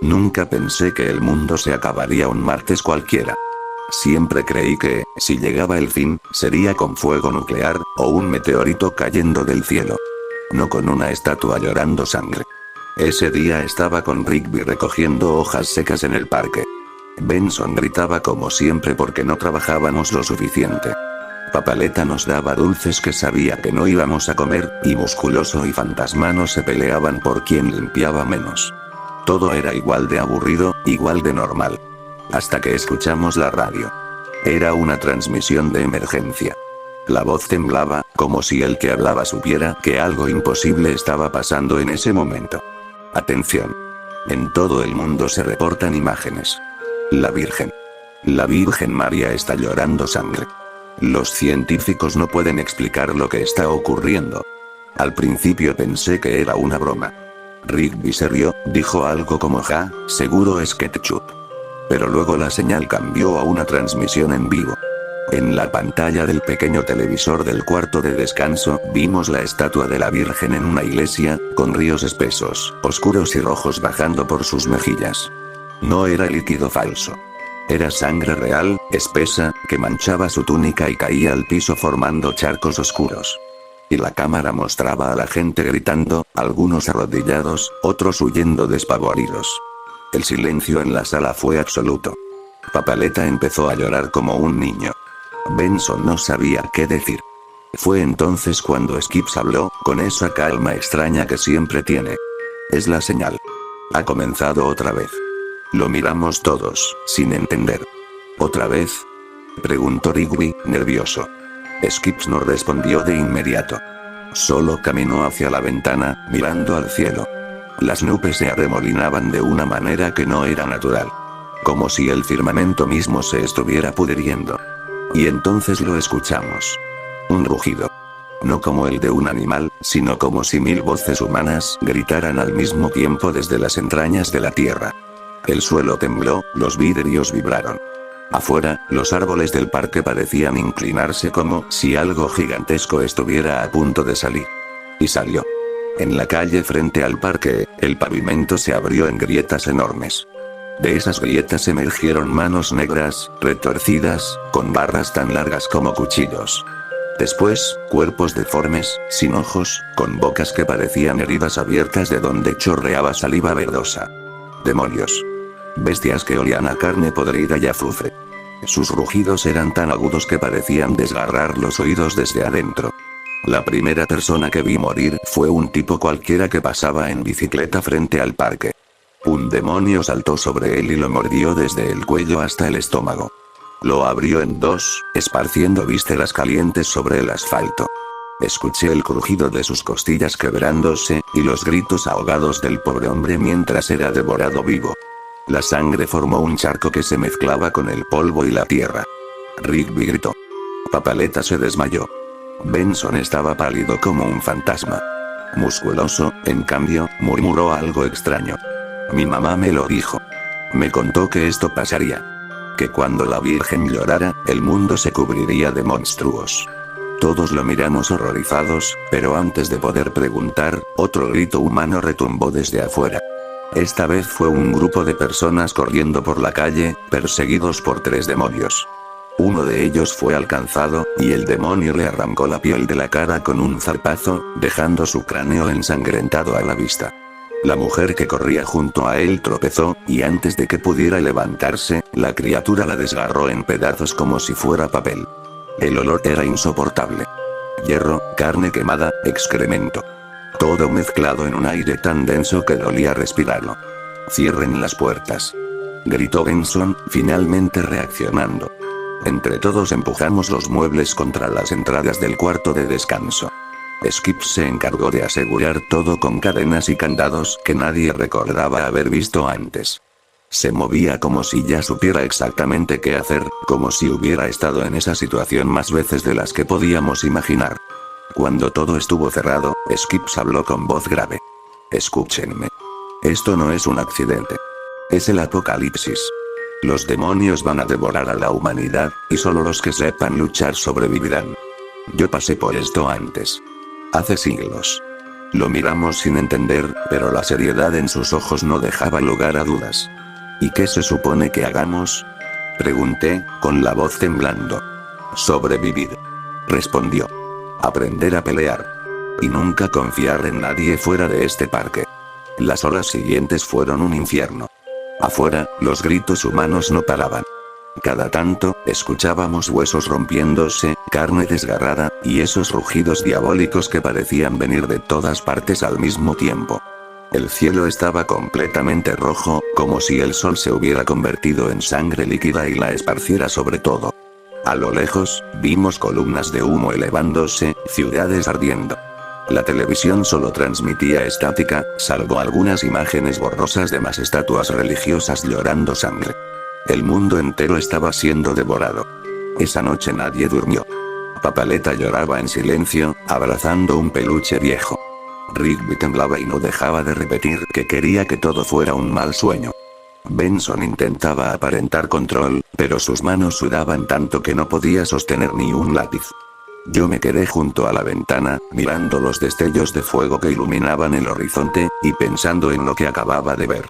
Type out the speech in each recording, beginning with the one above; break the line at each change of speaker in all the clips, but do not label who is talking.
Nunca pensé que el mundo se acabaría un martes cualquiera. Siempre creí que, si llegaba el fin, sería con fuego nuclear, o un meteorito cayendo del cielo. No con una estatua llorando sangre. Ese día estaba con Rigby recogiendo hojas secas en el parque. Benson gritaba como siempre porque no trabajábamos lo suficiente. Papaleta nos daba dulces que sabía que no íbamos a comer, y Musculoso y Fantasmano se peleaban por quién limpiaba menos. Todo era igual de aburrido, igual de normal. Hasta que escuchamos la radio. Era una transmisión de emergencia. La voz temblaba, como si el que hablaba supiera que algo imposible estaba pasando en ese momento. Atención. En todo el mundo se reportan imágenes. La Virgen María está llorando sangre. Los científicos no pueden explicar lo que está ocurriendo. Al principio pensé que era una broma. Rigby se rió, dijo algo como seguro es ketchup. Pero luego la señal cambió a una transmisión en vivo. En la pantalla del pequeño televisor del cuarto de descanso, vimos la estatua de la Virgen en una iglesia, con ríos espesos, oscuros y rojos bajando por sus mejillas. No era líquido falso. Era sangre real, espesa, que manchaba su túnica y caía al piso formando charcos oscuros. Y la cámara mostraba a la gente gritando, algunos arrodillados, otros huyendo despavoridos. El silencio en la sala fue absoluto. Papaleta empezó a llorar como un niño. Benson no sabía qué decir. Fue entonces cuando Skips habló, con esa calma extraña que siempre tiene. Es la señal. Ha comenzado otra vez. Lo miramos todos, sin entender. ¿Otra vez?, preguntó Rigby, nervioso. Skips no respondió de inmediato. Solo caminó hacia la ventana, mirando al cielo. Las nubes se arremolinaban de una manera que no era natural. Como si el firmamento mismo se estuviera pudriendo. Y entonces lo escuchamos. Un rugido. No como el de un animal, sino como si 1000 voces humanas gritaran al mismo tiempo desde las entrañas de la tierra. El suelo tembló, los vidrios vibraron. Afuera, los árboles del parque parecían inclinarse como si algo gigantesco estuviera a punto de salir. Y salió. En la calle frente al parque, el pavimento se abrió en grietas enormes. De esas grietas emergieron manos negras, retorcidas, con barras tan largas como cuchillos. Después, cuerpos deformes, sin ojos, con bocas que parecían heridas abiertas de donde chorreaba saliva verdosa. ¡Demonios! Bestias que olían a carne podrida y azufre. Sus rugidos eran tan agudos que parecían desgarrar los oídos desde adentro. La primera persona que vi morir fue un tipo cualquiera que pasaba en bicicleta frente al parque. Un demonio saltó sobre él y lo mordió desde el cuello hasta el estómago. Lo abrió en dos, esparciendo vísceras calientes sobre el asfalto. Escuché el crujido de sus costillas quebrándose, y los gritos ahogados del pobre hombre mientras era devorado vivo. La sangre formó un charco que se mezclaba con el polvo y la tierra. Rigby gritó. Papaleta se desmayó. Benson estaba pálido como un fantasma. Musculoso, en cambio, murmuró algo extraño. Mi mamá me lo dijo. Me contó que esto pasaría. Que cuando la Virgen llorara, el mundo se cubriría de monstruos. Todos lo miramos horrorizados, pero antes de poder preguntar, otro grito humano retumbó desde afuera. Esta vez fue un grupo de personas corriendo por la calle, perseguidos por 3 demonios. Uno de ellos fue alcanzado, y el demonio le arrancó la piel de la cara con un zarpazo, dejando su cráneo ensangrentado a la vista. La mujer que corría junto a él tropezó, y antes de que pudiera levantarse, la criatura la desgarró en pedazos como si fuera papel. El olor era insoportable. Hierro, carne quemada, excremento. Todo mezclado en un aire tan denso que dolía respirarlo. Cierren las puertas, gritó Benson, finalmente reaccionando. Entre todos empujamos los muebles contra las entradas del cuarto de descanso. Skips se encargó de asegurar todo con cadenas y candados que nadie recordaba haber visto antes. Se movía como si ya supiera exactamente qué hacer, como si hubiera estado en esa situación más veces de las que podíamos imaginar. Cuando todo estuvo cerrado, Skips habló con voz grave. Escúchenme. Esto no es un accidente. Es el apocalipsis. Los demonios van a devorar a la humanidad, y solo los que sepan luchar sobrevivirán. Yo pasé por esto antes. Hace siglos. Lo miramos sin entender, pero la seriedad en sus ojos no dejaba lugar a dudas. ¿Y qué se supone que hagamos? Pregunté, con la voz temblando. Sobrevivir. Respondió. Aprender a pelear. Y nunca confiar en nadie fuera de este parque. Las horas siguientes fueron un infierno. Afuera, los gritos humanos no paraban. Cada tanto, escuchábamos huesos rompiéndose, carne desgarrada, y esos rugidos diabólicos que parecían venir de todas partes al mismo tiempo. El cielo estaba completamente rojo, como si el sol se hubiera convertido en sangre líquida y la esparciera sobre todo. A lo lejos, vimos columnas de humo elevándose, ciudades ardiendo. La televisión solo transmitía estática, salvo algunas imágenes borrosas de más estatuas religiosas llorando sangre. El mundo entero estaba siendo devorado. Esa noche nadie durmió. Papaleta lloraba en silencio, abrazando un peluche viejo. Rigby temblaba y no dejaba de repetir que quería que todo fuera un mal sueño. Benson intentaba aparentar control, pero sus manos sudaban tanto que no podía sostener ni un lápiz. Yo me quedé junto a la ventana, mirando los destellos de fuego que iluminaban el horizonte, y pensando en lo que acababa de ver.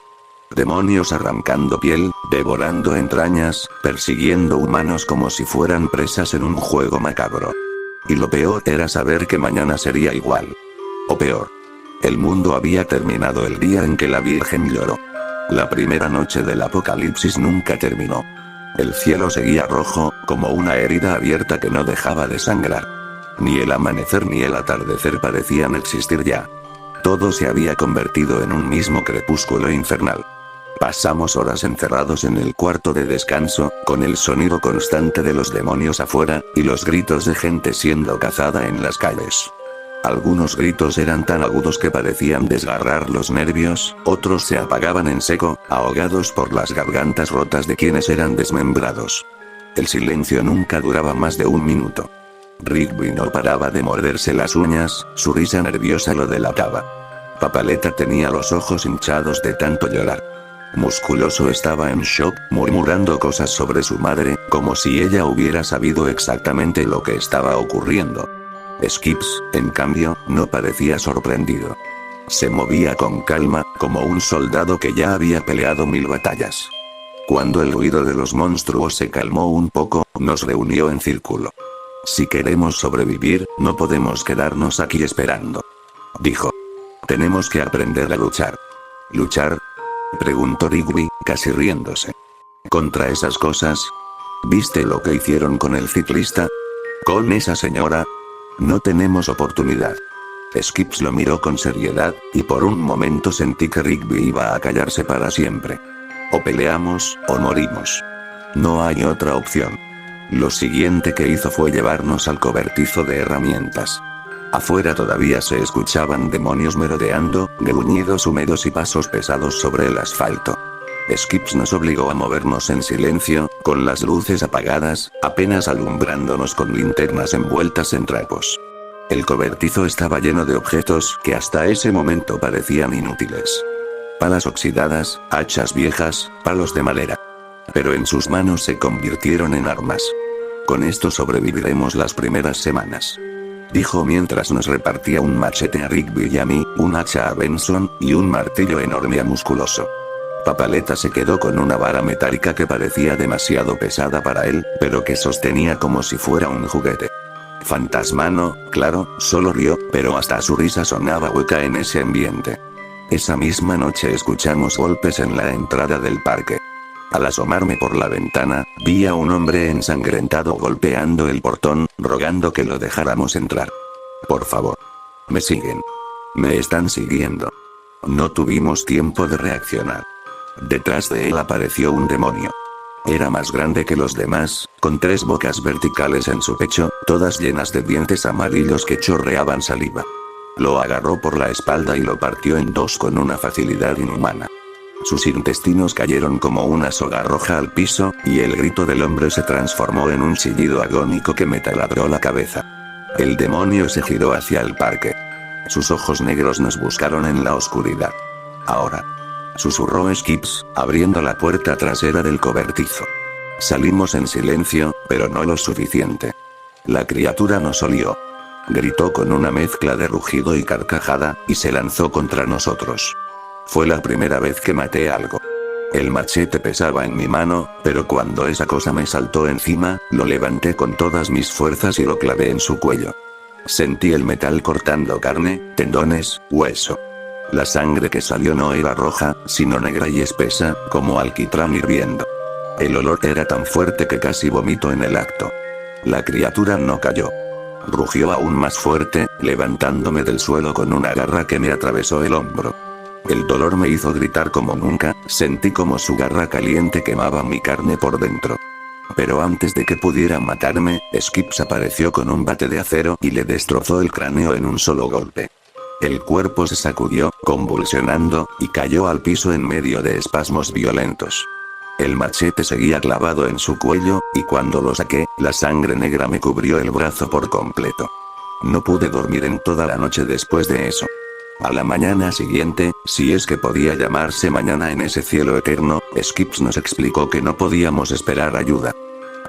Demonios arrancando piel, devorando entrañas, persiguiendo humanos como si fueran presas en un juego macabro. Y lo peor era saber que mañana sería igual. O peor. El mundo había terminado el día en que la Virgen lloró. La primera noche del apocalipsis nunca terminó. El cielo seguía rojo, como una herida abierta que no dejaba de sangrar. Ni el amanecer ni el atardecer parecían existir ya. Todo se había convertido en un mismo crepúsculo infernal. Pasamos horas encerrados en el cuarto de descanso, con el sonido constante de los demonios afuera, y los gritos de gente siendo cazada en las calles. Algunos gritos eran tan agudos que parecían desgarrar los nervios, otros se apagaban en seco, ahogados por las gargantas rotas de quienes eran desmembrados. El silencio nunca duraba más de un minuto. Rigby no paraba de morderse las uñas, su risa nerviosa lo delataba. Papaleta tenía los ojos hinchados de tanto llorar. Musculoso estaba en shock, murmurando cosas sobre su madre, como si ella hubiera sabido exactamente lo que estaba ocurriendo. Skips, en cambio, no parecía sorprendido. Se movía con calma, como un soldado que ya había peleado 1000 batallas. Cuando el ruido de los monstruos se calmó un poco, nos reunió en círculo. Si queremos sobrevivir, no podemos quedarnos aquí esperando. Dijo. Tenemos que aprender a luchar. ¿Luchar? Preguntó Rigby, casi riéndose. ¿Contra esas cosas? ¿Viste lo que hicieron con el ciclista? ¿Con esa señora? No tenemos oportunidad. Skips lo miró con seriedad, y por un momento sentí que Rigby iba a callarse para siempre. O peleamos, o morimos. No hay otra opción. Lo siguiente que hizo fue llevarnos al cobertizo de herramientas. Afuera todavía se escuchaban demonios merodeando, gruñidos húmedos y pasos pesados sobre el asfalto. Skips nos obligó a movernos en silencio, con las luces apagadas, apenas alumbrándonos con linternas envueltas en trapos. El cobertizo estaba lleno de objetos que hasta ese momento parecían inútiles. Palas oxidadas, hachas viejas, palos de madera. Pero en sus manos se convirtieron en armas. Con esto sobreviviremos las primeras semanas. Dijo mientras nos repartía un machete a Rigby y a mí, un hacha a Benson, y un martillo enorme a Musculoso. Papaleta se quedó con una vara metálica que parecía demasiado pesada para él, pero que sostenía como si fuera un juguete. Fantasmano, claro, solo rió, pero hasta su risa sonaba hueca en ese ambiente. Esa misma noche escuchamos golpes en la entrada del parque. Al asomarme por la ventana, vi a un hombre ensangrentado golpeando el portón, rogando que lo dejáramos entrar. Por favor. Me siguen. Me están siguiendo. No tuvimos tiempo de reaccionar. Detrás de él apareció un demonio. Era más grande que los demás, con 3 bocas verticales en su pecho, todas llenas de dientes amarillos que chorreaban saliva. Lo agarró por la espalda y lo partió en 2 con una facilidad inhumana. Sus intestinos cayeron como una soga roja al piso, y el grito del hombre se transformó en un chillido agónico que me taladró la cabeza. El demonio se giró hacia el parque. Sus ojos negros nos buscaron en la oscuridad. Ahora. Susurró Skips, abriendo la puerta trasera del cobertizo. Salimos en silencio, pero no lo suficiente. La criatura nos olió. Gritó con una mezcla de rugido y carcajada, y se lanzó contra nosotros. Fue la primera vez que maté algo. El machete pesaba en mi mano, pero cuando esa cosa me saltó encima, lo levanté con todas mis fuerzas y lo clavé en su cuello. Sentí el metal cortando carne, tendones, hueso. La sangre que salió no era roja, sino negra y espesa, como alquitrán hirviendo. El olor era tan fuerte que casi vomito en el acto. La criatura no cayó. Rugió aún más fuerte, levantándome del suelo con una garra que me atravesó el hombro. El dolor me hizo gritar como nunca, sentí como su garra caliente quemaba mi carne por dentro. Pero antes de que pudiera matarme, Skips apareció con un bate de acero y le destrozó el cráneo en un solo golpe. El cuerpo se sacudió, convulsionando, y cayó al piso en medio de espasmos violentos. El machete seguía clavado en su cuello, y cuando lo saqué, la sangre negra me cubrió el brazo por completo. No pude dormir en toda la noche después de eso. A la mañana siguiente, si es que podía llamarse mañana en ese cielo eterno, Skips nos explicó que no podíamos esperar ayuda.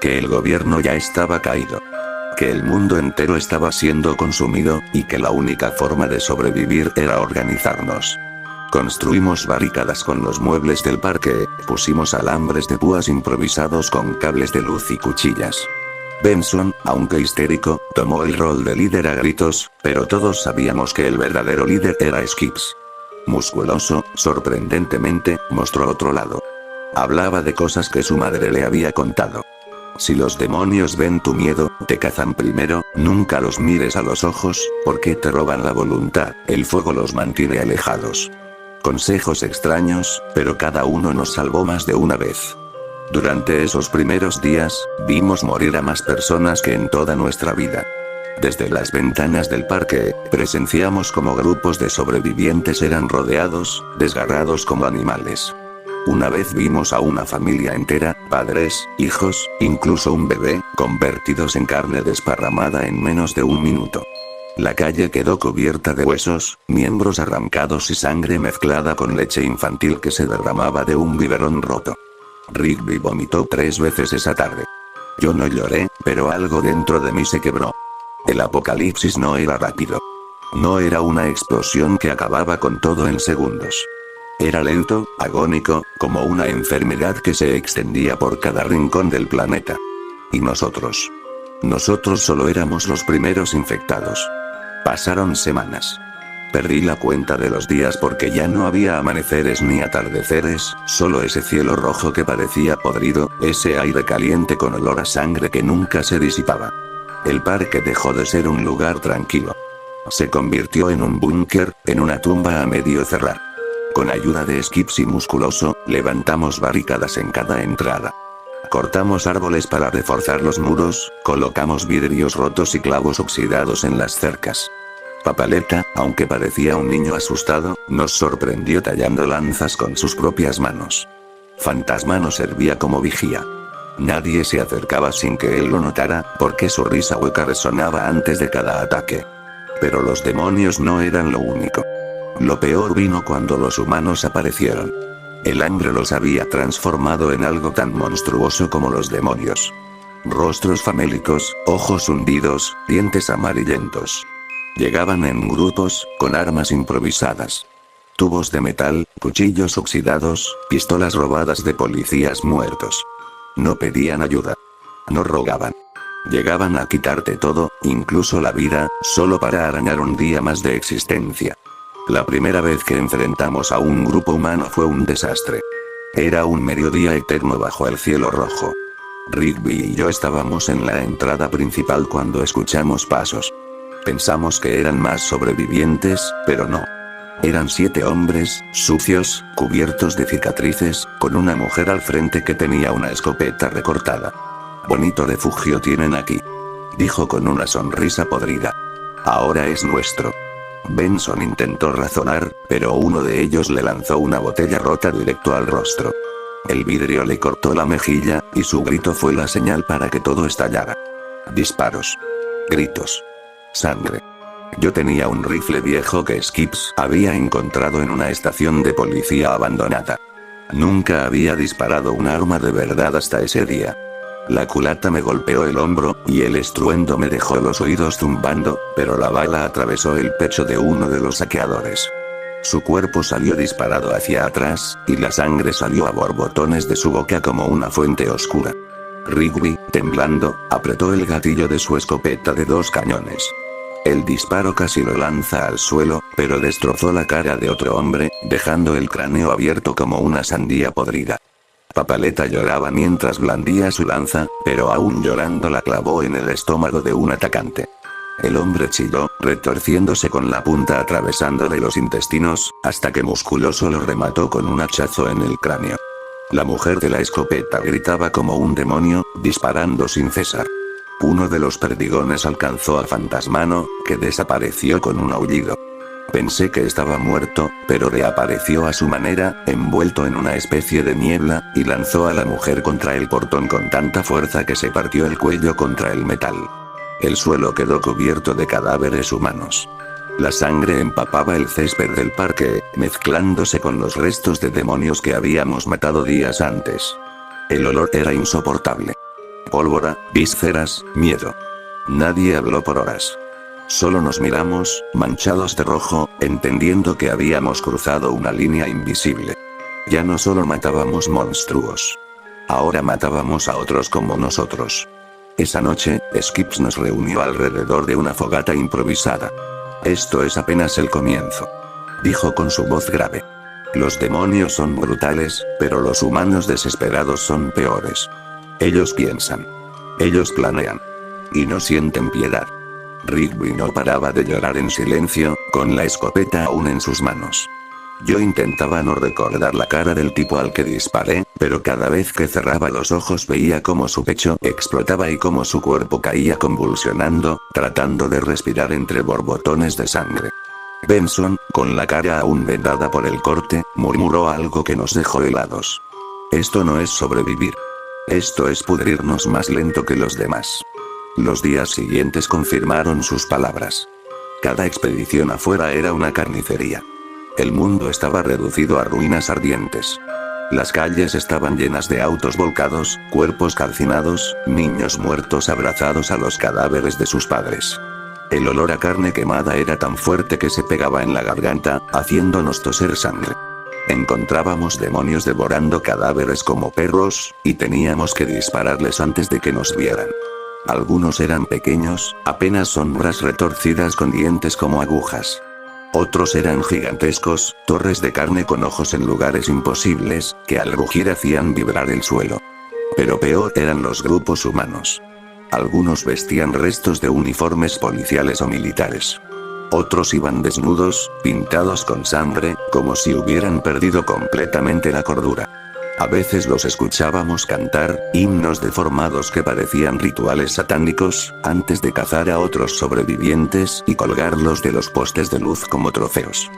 Que el gobierno ya estaba caído. Que el mundo entero estaba siendo consumido, y que la única forma de sobrevivir era organizarnos. Construimos barricadas con los muebles del parque, pusimos alambres de púas improvisados con cables de luz y cuchillas. Benson, aunque histérico, tomó el rol de líder a gritos, pero todos sabíamos que el verdadero líder era Skips. Musculoso, sorprendentemente, mostró otro lado. Hablaba de cosas que su madre le había contado. Si los demonios ven tu miedo, te cazan primero, nunca los mires a los ojos, porque te roban la voluntad, el fuego los mantiene alejados. Consejos extraños, pero cada uno nos salvó más de una vez. Durante esos primeros días, vimos morir a más personas que en toda nuestra vida. Desde las ventanas del parque, presenciamos como grupos de sobrevivientes eran rodeados, desgarrados como animales. Una vez vimos a una familia entera, padres, hijos, incluso un bebé, convertidos en carne desparramada en menos de un minuto. La calle quedó cubierta de huesos, miembros arrancados y sangre mezclada con leche infantil que se derramaba de un biberón roto. Rigby vomitó 3 veces esa tarde. Yo no lloré, pero algo dentro de mí se quebró. El apocalipsis no era rápido. No era una explosión que acababa con todo en segundos. Era lento, agónico, como una enfermedad que se extendía por cada rincón del planeta. Y nosotros. Nosotros solo éramos los primeros infectados. Pasaron semanas. Perdí la cuenta de los días porque ya no había amaneceres ni atardeceres, solo ese cielo rojo que parecía podrido, ese aire caliente con olor a sangre que nunca se disipaba. El parque dejó de ser un lugar tranquilo. Se convirtió en un búnker, en una tumba a medio cerrar. Con ayuda de Skips y Musculoso, levantamos barricadas en cada entrada. Cortamos árboles para reforzar los muros, colocamos vidrios rotos y clavos oxidados en las cercas. Papaleta, aunque parecía un niño asustado, nos sorprendió tallando lanzas con sus propias manos. Fantasma nos servía como vigía. Nadie se acercaba sin que él lo notara, porque su risa hueca resonaba antes de cada ataque. Pero los demonios no eran lo único. Lo peor vino cuando los humanos aparecieron. El hambre los había transformado en algo tan monstruoso como los demonios. Rostros famélicos, ojos hundidos, dientes amarillentos. Llegaban en grupos, con armas improvisadas. Tubos de metal, cuchillos oxidados, pistolas robadas de policías muertos. No pedían ayuda. No rogaban. Llegaban a quitarte todo, incluso la vida, solo para arañar un día más de existencia. La primera vez que enfrentamos a un grupo humano fue un desastre. Era un mediodía eterno bajo el cielo rojo. Rigby y yo estábamos en la entrada principal cuando escuchamos pasos. Pensamos que eran más sobrevivientes, pero no. Eran 7 hombres, sucios, cubiertos de cicatrices, con una mujer al frente que tenía una escopeta recortada. Bonito refugio tienen aquí. Dijo con una sonrisa podrida. Ahora es nuestro. Benson intentó razonar, pero uno de ellos le lanzó una botella rota directo al rostro. El vidrio le cortó la mejilla, y su grito fue la señal para que todo estallara. Disparos. Gritos. Sangre. Yo tenía un rifle viejo que Skips había encontrado en una estación de policía abandonada. Nunca había disparado un arma de verdad hasta ese día. La culata me golpeó el hombro, y el estruendo me dejó los oídos zumbando, pero la bala atravesó el pecho de uno de los saqueadores. Su cuerpo salió disparado hacia atrás, y la sangre salió a borbotones de su boca como una fuente oscura. Rigby, temblando, apretó el gatillo de su escopeta de 2 cañones. El disparo casi lo lanza al suelo, pero destrozó la cara de otro hombre, dejando el cráneo abierto como una sandía podrida. Papaleta lloraba mientras blandía su lanza, pero aún llorando la clavó en el estómago de un atacante. El hombre chilló, retorciéndose con la punta atravesándole los intestinos, hasta que Musculoso lo remató con un hachazo en el cráneo. La mujer de la escopeta gritaba como un demonio, disparando sin cesar. Uno de los perdigones alcanzó a Fantasmano, que desapareció con un aullido. Pensé que estaba muerto, pero reapareció a su manera, envuelto en una especie de niebla, y lanzó a la mujer contra el portón con tanta fuerza que se partió el cuello contra el metal. El suelo quedó cubierto de cadáveres humanos. La sangre empapaba el césped del parque, mezclándose con los restos de demonios que habíamos matado días antes. El olor era insoportable. Pólvora, vísceras, miedo. Nadie habló por horas. Solo nos miramos, manchados de rojo, entendiendo que habíamos cruzado una línea invisible. Ya no solo matábamos monstruos. Ahora matábamos a otros como nosotros. Esa noche, Skips nos reunió alrededor de una fogata improvisada. Esto es apenas el comienzo. Dijo con su voz grave. Los demonios son brutales, pero los humanos desesperados son peores. Ellos piensan. Ellos planean. Y no sienten piedad. Rigby no paraba de llorar en silencio, con la escopeta aún en sus manos. Yo intentaba no recordar la cara del tipo al que disparé, pero cada vez que cerraba los ojos veía cómo su pecho explotaba y cómo su cuerpo caía convulsionando, tratando de respirar entre borbotones de sangre. Benson, con la cara aún vendada por el corte, murmuró algo que nos dejó helados. Esto no es sobrevivir. Esto es pudrirnos más lento que los demás. Los días siguientes confirmaron sus palabras. Cada expedición afuera era una carnicería. El mundo estaba reducido a ruinas ardientes. Las calles estaban llenas de autos volcados, cuerpos calcinados, niños muertos abrazados a los cadáveres de sus padres. El olor a carne quemada era tan fuerte que se pegaba en la garganta, haciéndonos toser sangre. Encontrábamos demonios devorando cadáveres como perros, y teníamos que dispararles antes de que nos vieran. Algunos eran pequeños, apenas sombras retorcidas con dientes como agujas. Otros eran gigantescos, torres de carne con ojos en lugares imposibles, que al rugir hacían vibrar el suelo. Pero peor eran los grupos humanos. Algunos vestían restos de uniformes policiales o militares. Otros iban desnudos, pintados con sangre, como si hubieran perdido completamente la cordura. A veces los escuchábamos cantar, himnos deformados que parecían rituales satánicos, antes de cazar a otros sobrevivientes y colgarlos de los postes de luz como trofeos.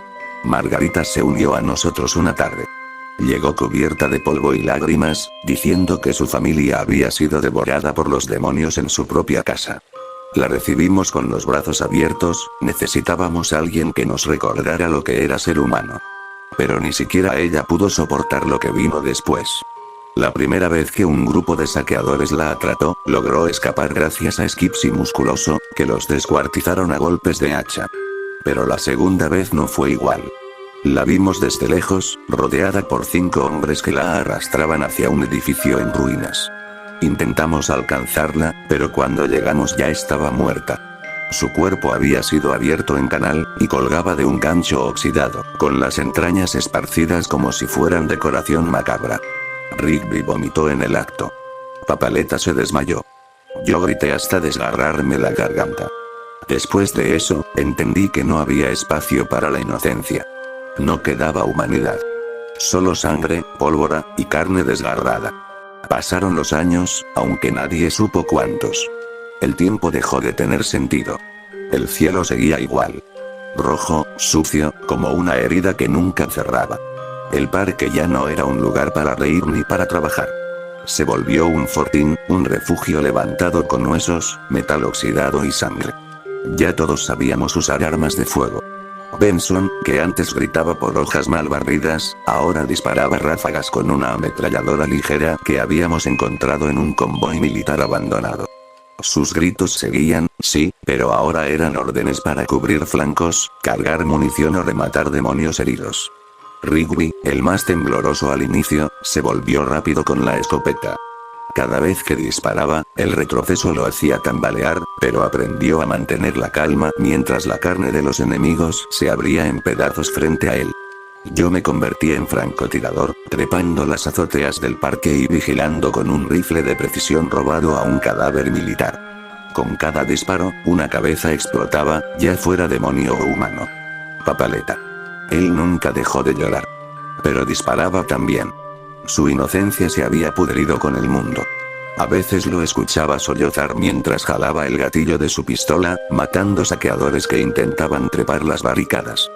Margarita se unió a nosotros una tarde. Llegó cubierta de polvo y lágrimas, diciendo que su familia había sido devorada por los demonios en su propia casa. La recibimos con los brazos abiertos, necesitábamos a alguien que nos recordara lo que era ser humano. Pero ni siquiera ella pudo soportar lo que vino después. La primera vez que un grupo de saqueadores la atrapó, logró escapar gracias a Skips y Musculoso, que los descuartizaron a golpes de hacha. Pero la segunda vez no fue igual. La vimos desde lejos, rodeada por 5 hombres que la arrastraban hacia un edificio en ruinas. Intentamos alcanzarla, pero cuando llegamos ya estaba muerta. Su cuerpo había sido abierto en canal, y colgaba de un gancho oxidado, con las entrañas esparcidas como si fueran decoración macabra. Rigby vomitó en el acto. Papaleta se desmayó. Yo grité hasta desgarrarme la garganta. Después de eso, entendí que no había espacio para la inocencia. No quedaba humanidad. Solo sangre, pólvora, y carne desgarrada. Pasaron los años, aunque nadie supo cuántos. El tiempo dejó de tener sentido. El cielo seguía igual. Rojo, sucio, como una herida que nunca cerraba. El parque ya no era un lugar para reír ni para trabajar. Se volvió un fortín, un refugio levantado con huesos, metal oxidado y sangre. Ya todos sabíamos usar armas de fuego. Benson, que antes gritaba por hojas mal barridas, ahora disparaba ráfagas con una ametralladora ligera que habíamos encontrado en un convoy militar abandonado. Sus gritos seguían, sí, pero ahora eran órdenes para cubrir flancos, cargar munición o rematar demonios heridos. Rigby, el más tembloroso al inicio, se volvió rápido con la escopeta. Cada vez que disparaba, el retroceso lo hacía tambalear, pero aprendió a mantener la calma mientras la carne de los enemigos se abría en pedazos frente a él. Yo me convertí en francotirador, trepando las azoteas del parque y vigilando con un rifle de precisión robado a un cadáver militar. Con cada disparo, una cabeza explotaba, ya fuera demonio o humano. Papaleta. Él nunca dejó de llorar. Pero disparaba también. Su inocencia se había pudrido con el mundo. A veces lo escuchaba sollozar mientras jalaba el gatillo de su pistola, matando saqueadores que intentaban trepar las barricadas.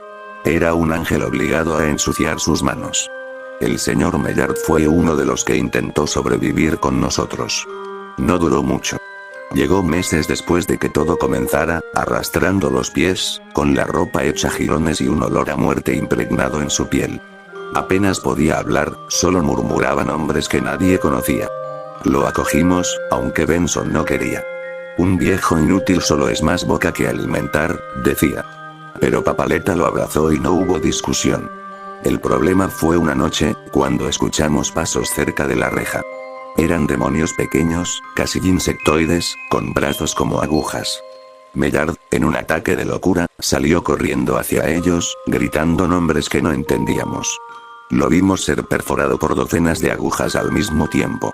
Era un ángel obligado a ensuciar sus manos. El señor Mellard fue uno de los que intentó sobrevivir con nosotros. No duró mucho. Llegó meses después de que todo comenzara, arrastrando los pies, con la ropa hecha jirones y un olor a muerte impregnado en su piel. Apenas podía hablar, solo murmuraba nombres que nadie conocía. Lo acogimos, aunque Benson no quería. Un viejo inútil solo es más boca que alimentar, decía. Pero Papaleta lo abrazó y no hubo discusión. El problema fue una noche, cuando escuchamos pasos cerca de la reja. Eran demonios pequeños, casi insectoides, con brazos como agujas. Mellard, en un ataque de locura, salió corriendo hacia ellos, gritando nombres que no entendíamos. Lo vimos ser perforado por docenas de agujas al mismo tiempo.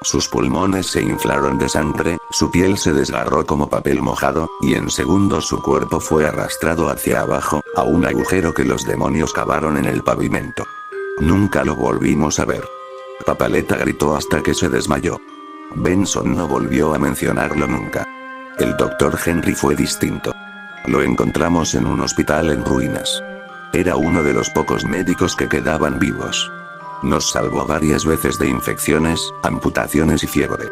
Sus pulmones se inflaron de sangre, su piel se desgarró como papel mojado, y en segundos su cuerpo fue arrastrado hacia abajo, a un agujero que los demonios cavaron en el pavimento. Nunca lo volvimos a ver. Papaleta gritó hasta que se desmayó. Benson no volvió a mencionarlo nunca. El Dr. Henry fue distinto. Lo encontramos en un hospital en ruinas. Era uno de los pocos médicos que quedaban vivos. Nos salvó varias veces de infecciones, amputaciones y fiebre.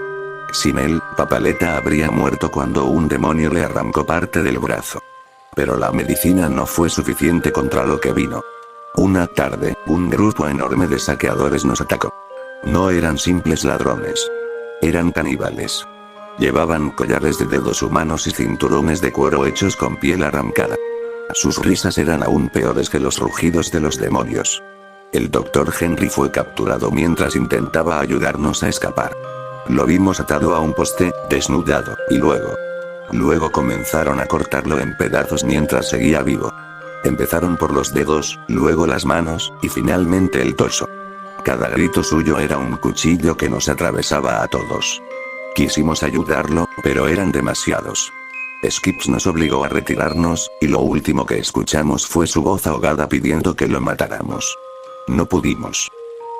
Sin él, Papaleta habría muerto cuando un demonio le arrancó parte del brazo. Pero la medicina no fue suficiente contra lo que vino. Una tarde, un grupo enorme de saqueadores nos atacó. No eran simples ladrones. Eran caníbales. Llevaban collares de dedos humanos y cinturones de cuero hechos con piel arrancada. Sus risas eran aún peores que los rugidos de los demonios. El Dr. Henry fue capturado mientras intentaba ayudarnos a escapar. Lo vimos atado a un poste, desnudado, y luego comenzaron a cortarlo en pedazos mientras seguía vivo. Empezaron por los dedos, luego las manos, y finalmente el torso. Cada grito suyo era un cuchillo que nos atravesaba a todos. Quisimos ayudarlo, pero eran demasiados. Skips nos obligó a retirarnos, y lo último que escuchamos fue su voz ahogada pidiendo que lo matáramos. No pudimos.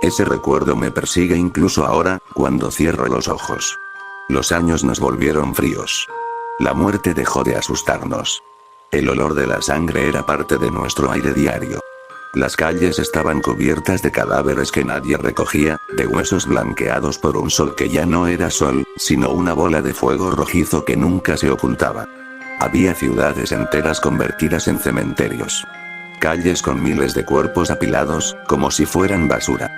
Ese recuerdo me persigue incluso ahora, cuando cierro los ojos. Los años nos volvieron fríos. La muerte dejó de asustarnos. El olor de la sangre era parte de nuestro aire diario. Las calles estaban cubiertas de cadáveres que nadie recogía, de huesos blanqueados por un sol que ya no era sol, sino una bola de fuego rojizo que nunca se ocultaba. Había ciudades enteras convertidas en cementerios. Calles con miles de cuerpos apilados, como si fueran basura.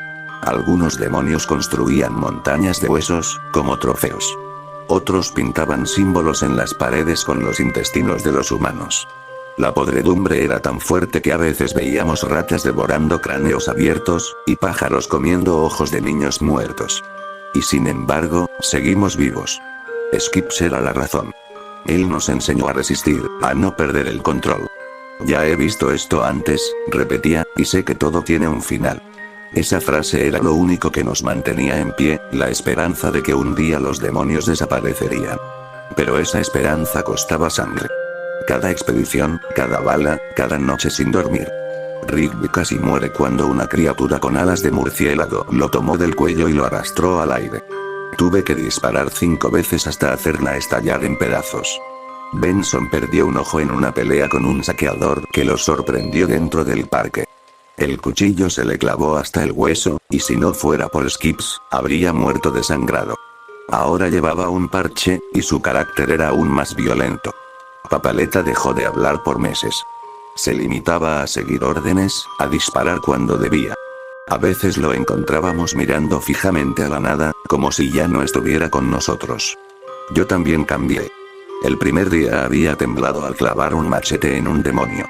Algunos demonios construían montañas de huesos, como trofeos. Otros pintaban símbolos en las paredes con los intestinos de los humanos. La podredumbre era tan fuerte que a veces veíamos ratas devorando cráneos abiertos, y pájaros comiendo ojos de niños muertos. Y sin embargo, seguimos vivos. Skips era la razón. Él nos enseñó a resistir, a no perder el control. Ya he visto esto antes, repetía, y sé que todo tiene un final. Esa frase era lo único que nos mantenía en pie, la esperanza de que un día los demonios desaparecerían. Pero esa esperanza costaba sangre. Cada expedición, cada bala, cada noche sin dormir. Rigby casi muere cuando una criatura con alas de murciélago lo tomó del cuello y lo arrastró al aire. Tuve que disparar 5 veces hasta hacerla estallar en pedazos. Benson perdió un ojo en una pelea con un saqueador que lo sorprendió dentro del parque. El cuchillo se le clavó hasta el hueso, y si no fuera por Skips, habría muerto desangrado. Ahora llevaba un parche, y su carácter era aún más violento. Papaleta dejó de hablar por meses. Se limitaba a seguir órdenes, a disparar cuando debía. A veces lo encontrábamos mirando fijamente a la nada, como si ya no estuviera con nosotros. Yo también cambié. El primer día había temblado al clavar un machete en un demonio.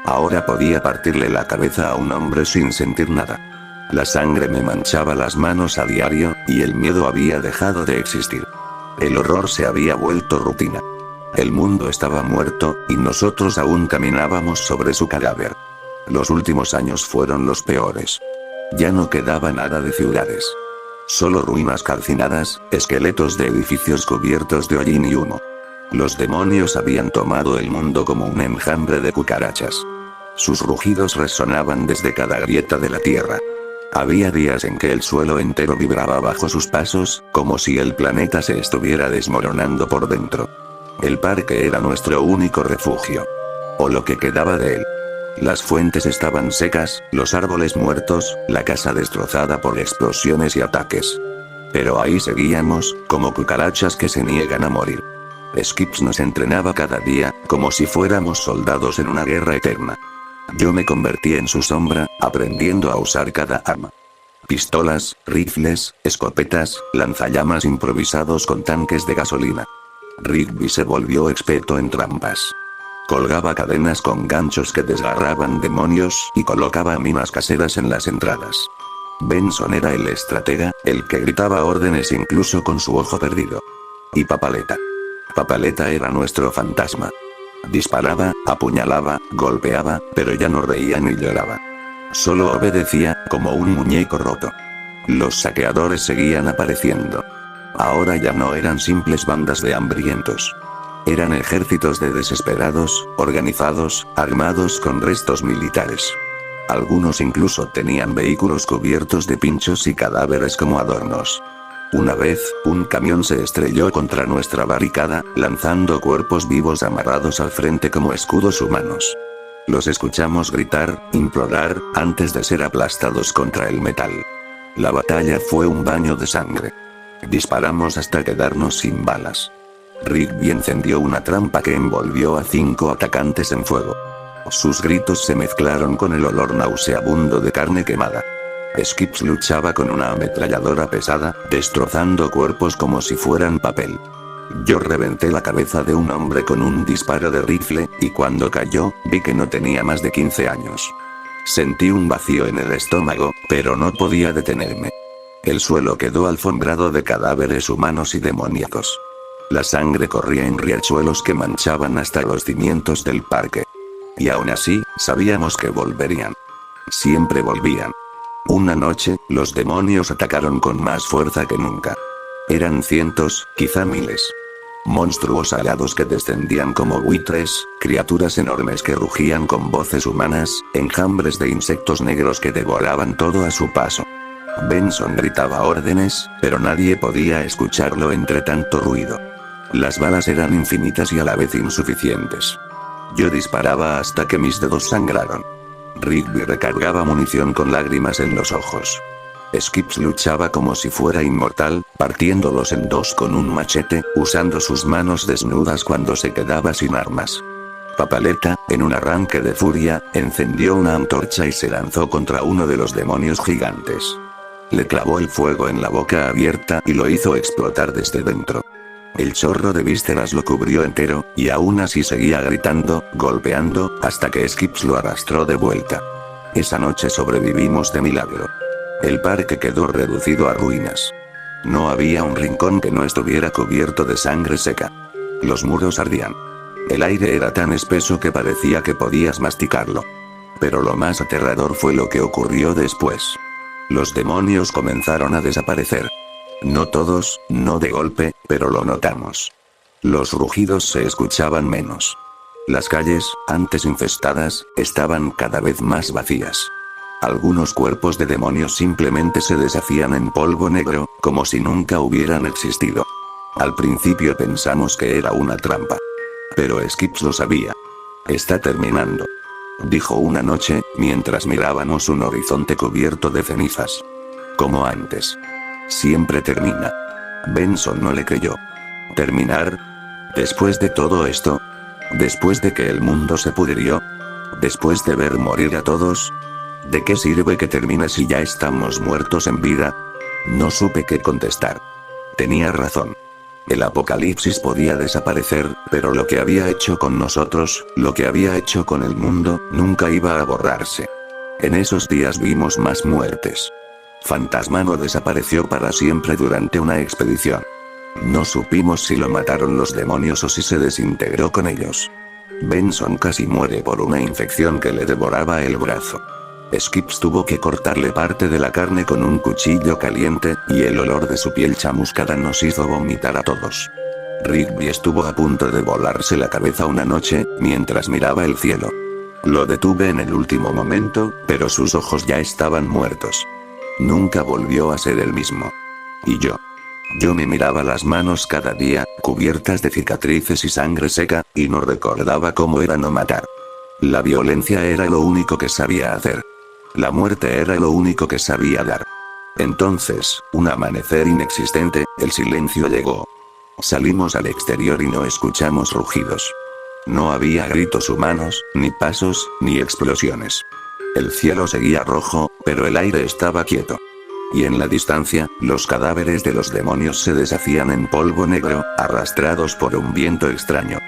Ahora podía partirle la cabeza a un hombre sin sentir nada. La sangre me manchaba las manos a diario, y el miedo había dejado de existir. El horror se había vuelto rutina. El mundo estaba muerto, y nosotros aún caminábamos sobre su cadáver. Los últimos años fueron los peores. Ya no quedaba nada de ciudades. Solo ruinas calcinadas, esqueletos de edificios cubiertos de hollín y humo. Los demonios habían tomado el mundo como un enjambre de cucarachas. Sus rugidos resonaban desde cada grieta de la tierra. Había días en que el suelo entero vibraba bajo sus pasos, como si el planeta se estuviera desmoronando por dentro. El parque era nuestro único refugio. O lo que quedaba de él. Las fuentes estaban secas, los árboles muertos, la casa destrozada por explosiones y ataques. Pero ahí seguíamos, como cucarachas que se niegan a morir. Skips nos entrenaba cada día, como si fuéramos soldados en una guerra eterna. Yo me convertí en su sombra, aprendiendo a usar cada arma. Pistolas, rifles, escopetas, lanzallamas improvisados con tanques de gasolina. Rigby se volvió experto en trampas. Colgaba cadenas con ganchos que desgarraban demonios y colocaba minas caseras en las entradas. Benson era el estratega, el que gritaba órdenes incluso con su ojo perdido. Y Papaleta. Papaleta era nuestro fantasma. Disparaba, apuñalaba, golpeaba, pero ya no reía ni lloraba. Solo obedecía, como un muñeco roto. Los saqueadores seguían apareciendo. Ahora ya no eran simples bandas de hambrientos. Eran ejércitos de desesperados, organizados, armados con restos militares. Algunos incluso tenían vehículos cubiertos de pinchos y cadáveres como adornos. Una vez, un camión se estrelló contra nuestra barricada, lanzando cuerpos vivos amarrados al frente como escudos humanos. Los escuchamos gritar, implorar, antes de ser aplastados contra el metal. La batalla fue un baño de sangre. Disparamos hasta quedarnos sin balas. Rigby encendió una trampa que envolvió a 5 atacantes en fuego. Sus gritos se mezclaron con el olor nauseabundo de carne quemada. Skips luchaba con una ametralladora pesada, destrozando cuerpos como si fueran papel. Yo reventé la cabeza de un hombre con un disparo de rifle, y cuando cayó, vi que no tenía más de 15 años. Sentí un vacío en el estómago, pero no podía detenerme. El suelo quedó alfombrado de cadáveres humanos y demoníacos. La sangre corría en riachuelos que manchaban hasta los cimientos del parque. Y aún así, sabíamos que volverían. Siempre volvían. Una noche, los demonios atacaron con más fuerza que nunca. Eran cientos, quizá miles. Monstruos alados que descendían como buitres, criaturas enormes que rugían con voces humanas, enjambres de insectos negros que devoraban todo a su paso. Benson gritaba órdenes, pero nadie podía escucharlo entre tanto ruido. Las balas eran infinitas y a la vez insuficientes. Yo disparaba hasta que mis dedos sangraron. Rigby recargaba munición con lágrimas en los ojos. Skips luchaba como si fuera inmortal, partiéndolos en dos con un machete, usando sus manos desnudas cuando se quedaba sin armas. Papaleta, en un arranque de furia, encendió una antorcha y se lanzó contra uno de los demonios gigantes. Le clavó el fuego en la boca abierta y lo hizo explotar desde dentro. El chorro de vísceras lo cubrió entero, y aún así seguía gritando, golpeando, hasta que Skips lo arrastró de vuelta. Esa noche sobrevivimos de milagro. El parque quedó reducido a ruinas. No había un rincón que no estuviera cubierto de sangre seca. Los muros ardían. El aire era tan espeso que parecía que podías masticarlo. Pero lo más aterrador fue lo que ocurrió después. Los demonios comenzaron a desaparecer. No todos, no de golpe, pero lo notamos. Los rugidos se escuchaban menos. Las calles, antes infestadas, estaban cada vez más vacías. Algunos cuerpos de demonios simplemente se deshacían en polvo negro, como si nunca hubieran existido. Al principio pensamos que era una trampa. Pero Skips lo sabía. Está terminando, dijo una noche, mientras mirábamos un horizonte cubierto de cenizas. Como antes. Siempre termina. Benson no le creyó. ¿Terminar? ¿Después de todo esto? ¿Después de que el mundo se pudrió? Después de ver morir a todos, ¿de qué sirve que termine si ya estamos muertos en vida? No supe qué contestar. Tenía razón. El apocalipsis podía desaparecer, pero lo que había hecho con nosotros, lo que había hecho con el mundo, nunca iba a borrarse. En esos días vimos más muertes. Fantasmano desapareció para siempre durante una expedición. No supimos si lo mataron los demonios o si se desintegró con ellos. Benson casi muere por una infección que le devoraba el brazo. Skips tuvo que cortarle parte de la carne con un cuchillo caliente, y el olor de su piel chamuscada nos hizo vomitar a todos. Rigby estuvo a punto de volarse la cabeza una noche, mientras miraba el cielo. Lo detuve en el último momento, pero sus ojos ya estaban muertos. Nunca volvió a ser el mismo. Y yo me miraba las manos cada día, cubiertas de cicatrices y sangre seca, y no recordaba cómo era no matar. La violencia era lo único que sabía hacer. La muerte era lo único que sabía dar. Entonces, un amanecer inexistente, el silencio llegó. Salimos al exterior y no escuchamos rugidos. No había gritos humanos, ni pasos, ni explosiones. El cielo seguía rojo, pero el aire estaba quieto. Y en la distancia, los cadáveres de los demonios se deshacían en polvo negro, arrastrados por un viento extraño.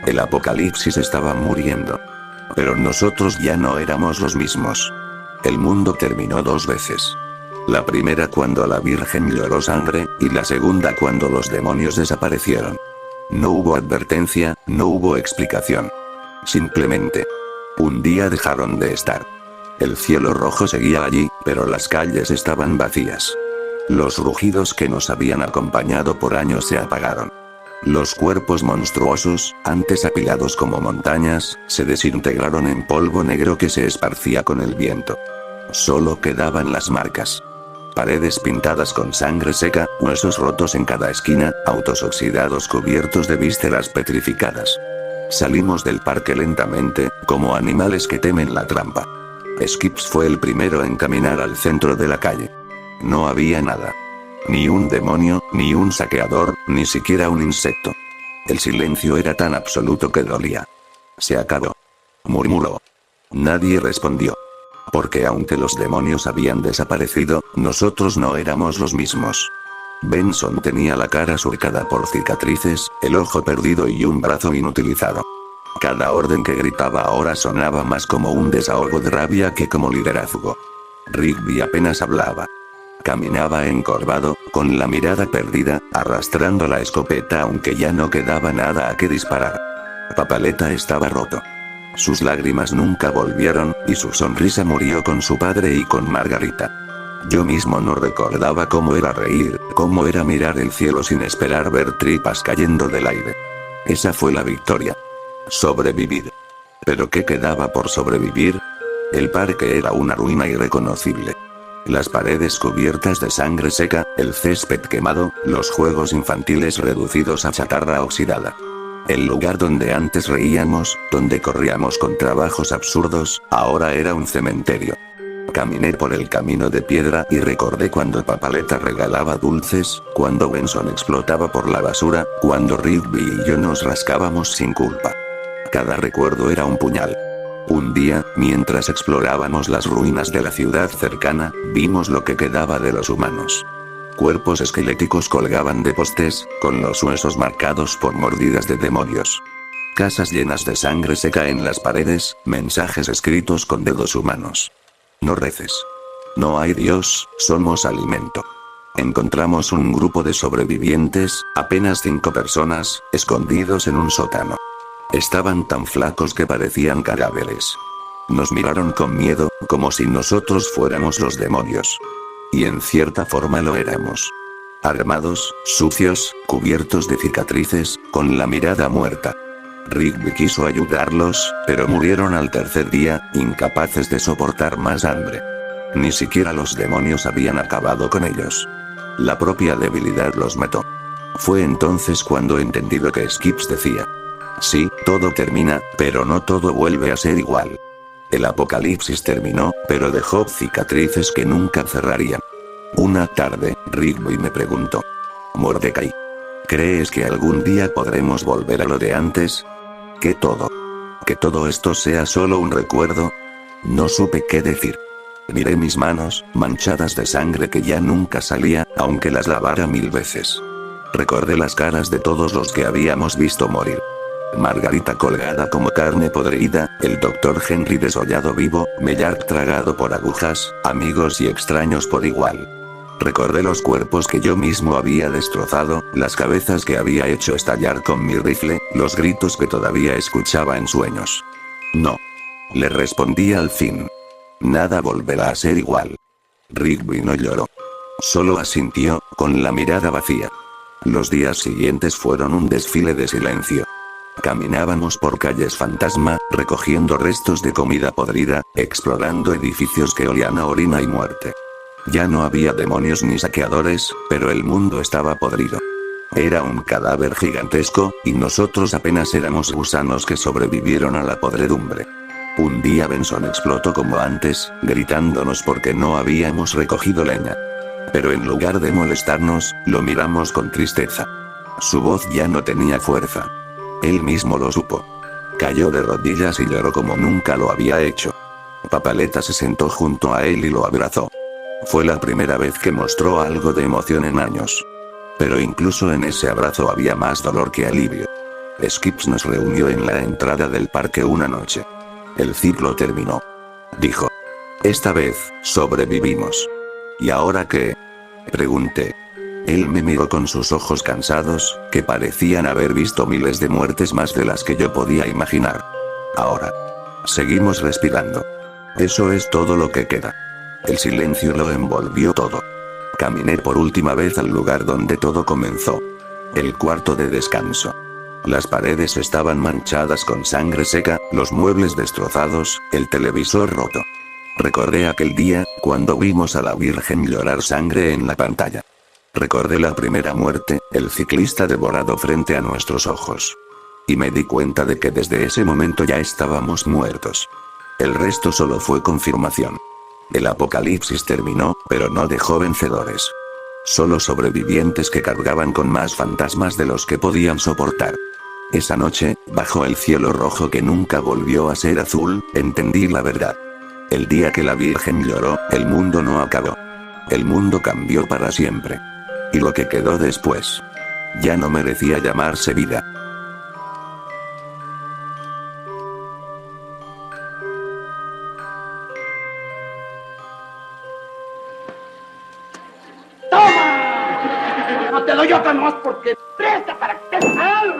El apocalipsis estaba muriendo. Pero nosotros ya no éramos los mismos. El mundo terminó 2 veces. La primera cuando la Virgen lloró sangre, y la segunda cuando los demonios desaparecieron. No hubo advertencia, no hubo explicación. Simplemente, un día dejaron de estar. El cielo rojo seguía allí, pero las calles estaban vacías. Los rugidos que nos habían acompañado por años se apagaron. Los cuerpos monstruosos, antes apilados como montañas, se desintegraron en polvo negro que se esparcía con el viento. Solo quedaban las marcas. Paredes pintadas con sangre seca, huesos rotos en cada esquina, autos oxidados cubiertos de vísceras petrificadas. Salimos del parque lentamente, como animales que temen la trampa. Skips fue el primero en caminar al centro de la calle. No había nada. Ni un demonio, ni un saqueador, ni siquiera un insecto. El silencio era tan absoluto que dolía. Se acabó. Murmuró. Nadie respondió. Porque aunque los demonios habían desaparecido, nosotros no éramos los mismos. Benson tenía la cara surcada por cicatrices, el ojo perdido y un brazo inutilizado. Cada orden que gritaba ahora sonaba más como un desahogo de rabia que como liderazgo. Rigby apenas hablaba. Caminaba encorvado, con la mirada perdida, arrastrando la escopeta aunque ya no quedaba nada a que disparar. Papaleta estaba roto. Sus lágrimas nunca volvieron, y su sonrisa murió con su padre y con Margarita. Yo mismo no recordaba cómo era reír, cómo era mirar el cielo sin esperar ver tripas cayendo del aire. Esa fue la victoria. Sobrevivir. ¿Pero qué quedaba por sobrevivir? El parque era una ruina irreconocible. Las paredes cubiertas de sangre seca, el césped quemado, los juegos infantiles reducidos a chatarra oxidada. El lugar donde antes reíamos, donde corríamos con trabajos absurdos, ahora era un cementerio. Caminé por el camino de piedra y recordé cuando Papaleta regalaba dulces, cuando Benson explotaba por la basura, cuando Rigby y yo nos rascábamos sin culpa. Cada recuerdo era un puñal. Un día, mientras explorábamos las ruinas de la ciudad cercana, vimos lo que quedaba de los humanos. Cuerpos esqueléticos colgaban de postes, con los huesos marcados por mordidas de demonios. Casas llenas de sangre seca en las paredes, mensajes escritos con dedos humanos. No reces. No hay Dios, somos alimento. Encontramos un grupo de sobrevivientes, apenas 5 personas, escondidos en un sótano. Estaban tan flacos que parecían cadáveres. Nos miraron con miedo, como si nosotros fuéramos los demonios. Y en cierta forma lo éramos. Armados, sucios, cubiertos de cicatrices, con la mirada muerta. Rigby quiso ayudarlos, pero murieron al tercer día, incapaces de soportar más hambre. Ni siquiera los demonios habían acabado con ellos. La propia debilidad los mató. Fue entonces cuando entendí lo que Skips decía. Sí, todo termina, pero no todo vuelve a ser igual. El apocalipsis terminó, pero dejó cicatrices que nunca cerrarían. Una tarde, Rigby me preguntó. Mordecai, ¿crees que algún día podremos volver a lo de antes? ¿Qué todo? que todo esto sea solo un recuerdo? No supe qué decir. Miré mis manos, manchadas de sangre que ya nunca salía, aunque las lavara 1000 veces. Recordé las caras de todos los que habíamos visto morir. Margarita colgada como carne podrida, el doctor Henry desollado vivo, Mellard tragado por agujas, amigos y extraños por igual. Recordé los cuerpos que yo mismo había destrozado, las cabezas que había hecho estallar con mi rifle, los gritos que todavía escuchaba en sueños. No. Le respondí al fin. Nada volverá a ser igual. Rigby no lloró. Solo asintió, con la mirada vacía. Los días siguientes fueron un desfile de silencio. Caminábamos por calles fantasma, recogiendo restos de comida podrida, explorando edificios que olían a orina y muerte. Ya no había demonios ni saqueadores, pero el mundo estaba podrido. Era un cadáver gigantesco, y nosotros apenas éramos gusanos que sobrevivieron a la podredumbre. Un día Benson explotó como antes, gritándonos porque no habíamos recogido leña. Pero en lugar de molestarnos, lo miramos con tristeza. Su voz ya no tenía fuerza. Él mismo lo supo. Cayó de rodillas y lloró como nunca lo había hecho. Papaleta se sentó junto a él y lo abrazó. Fue la primera vez que mostró algo de emoción en años. Pero incluso en ese abrazo había más dolor que alivio. Skips nos reunió en la entrada del parque una noche. El ciclo terminó. Dijo. Esta vez, sobrevivimos. ¿Y ahora qué? Pregunté. Él me miró con sus ojos cansados, que parecían haber visto miles de muertes más de las que yo podía imaginar. Ahora. Seguimos respirando. Eso es todo lo que queda. El silencio lo envolvió todo. Caminé por última vez al lugar donde todo comenzó. El cuarto de descanso. Las paredes estaban manchadas con sangre seca, los muebles destrozados, el televisor roto. Recordé aquel día, cuando vimos a la Virgen llorar sangre en la pantalla. Recordé la primera muerte, el ciclista devorado frente a nuestros ojos. Y me di cuenta de que desde ese momento ya estábamos muertos. El resto solo fue confirmación. El apocalipsis terminó, pero no dejó vencedores. Solo sobrevivientes que cargaban con más fantasmas de los que podían soportar. Esa noche, bajo el cielo rojo que nunca volvió a ser azul, entendí la verdad. El día que la Virgen lloró, el mundo no acabó. El mundo cambió para siempre. Y lo que quedó después. Ya no merecía llamarse vida.
¡Toma! No te doy otra más porque presta para que te salga.